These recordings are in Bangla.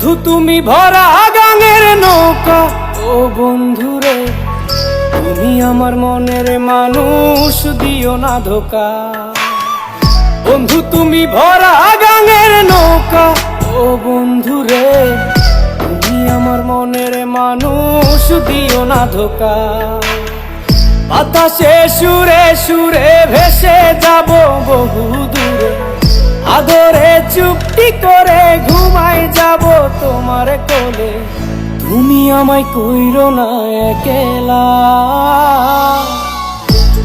বন্ধু তুমি ভরা গাঙের নৌকা, ও বন্ধুরে তুমি আমার মনের মানুষ, দিও না ধোকা। বন্ধু তুমি ভরা গাঙের নৌকা, ও বন্ধুরে তুমি আমার মনের মানুষ, দিও না ধোকা। বাতাসে সুরে সুরে ভেসে যাব বহু দূরে, আদরে চুপটি করে ঘুমাই যাব তোমার কোলে। তুমি আমায় কইরো না একলা,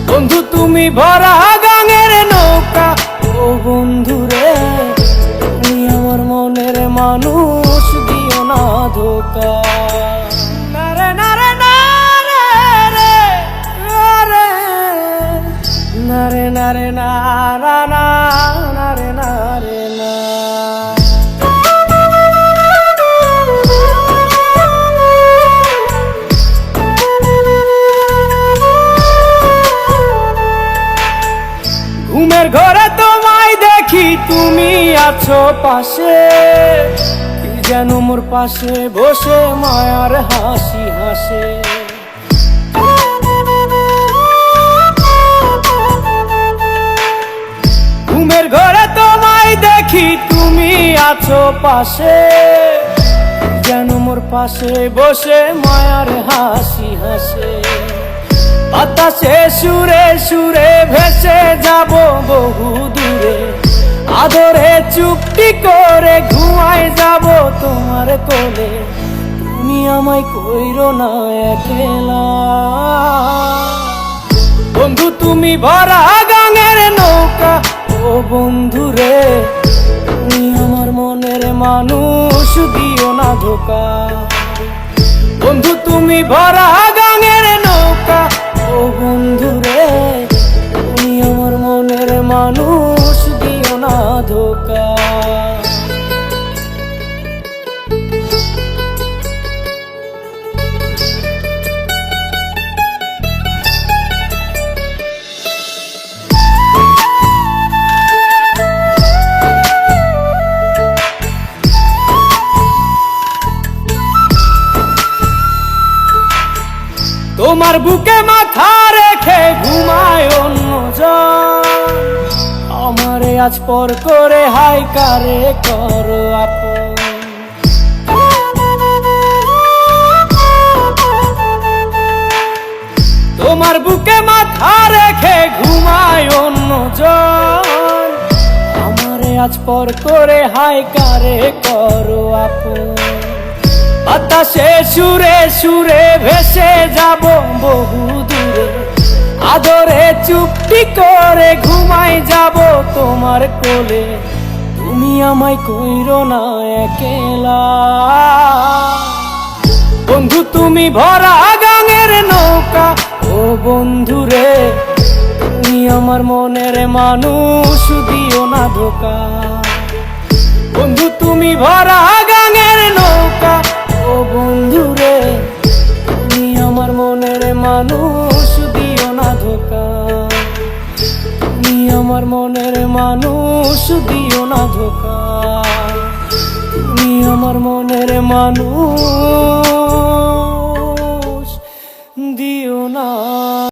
বন্ধু তুমি ভরা গাঙের নৌকা, ও বন্ধুরে তুমি আমার মনের মানুষ, দিও না ধোকা। নারে নারে নারে রে রে, নারে নারে নারা না, নারে নারে না। ঘুমের ঘরে তোমায় দেখি তুমি আছো পাশে, কি যেন মোর পাশে বসে মায়ার হাসি হাসে। ঘুমের ঘরে তোমায় দেখি তুমি আছো পাশে, যেন মোর পাশে বসে মায়ার হাসি হাসে। বাতাসে সুরে সুরে ভেসে যাব বহু দূরে, আদরে চুপটি করে ঘুমাই যাব তোমার কোলে। তুমি আমায় কইরো না একলা, বন্ধু তুমি ভরা গাঙের নৌকা, ও বন্ধুরে তুমি আমার মনের মানুষ, দিও না ধোকা। বন্ধু তুমি ভরা গাঙের নৌকা, ও বন্ধুরে তুমি আমার মনের মানুষ, দিও না ধোকা। তোমার বুকে মাথা রেখে ঘুমায় অন্যজন, আমারে আজ পর করে হাই কারে করো আপন। তোমার বুকে মাথা রেখে ঘুমায় অন্যজন, আমারে আজ পর করে হাই কারে করো আপন। বাতাসে সুরে সুরে ভেসে যাব বহু দূরে, আদরে চুপটি করে ঘুমাই যাব তোমার কোলে। তুমি আমায় কইরো না একলা, বন্ধু তুমি ভরা গাঙের নৌকা, ও বন্ধুরে তুমি আমার মনের মানুষ, দিও না ধোকা। বন্ধু তুমি ভরা গাঙের নৌকা, ও বন্ধুরে তুমি আমার মনের মানুষ, দিও না ধোকা। তুমি আমার মনের মানুষ, দিও না ধোকা। তুমি আমার মনের মানুষ।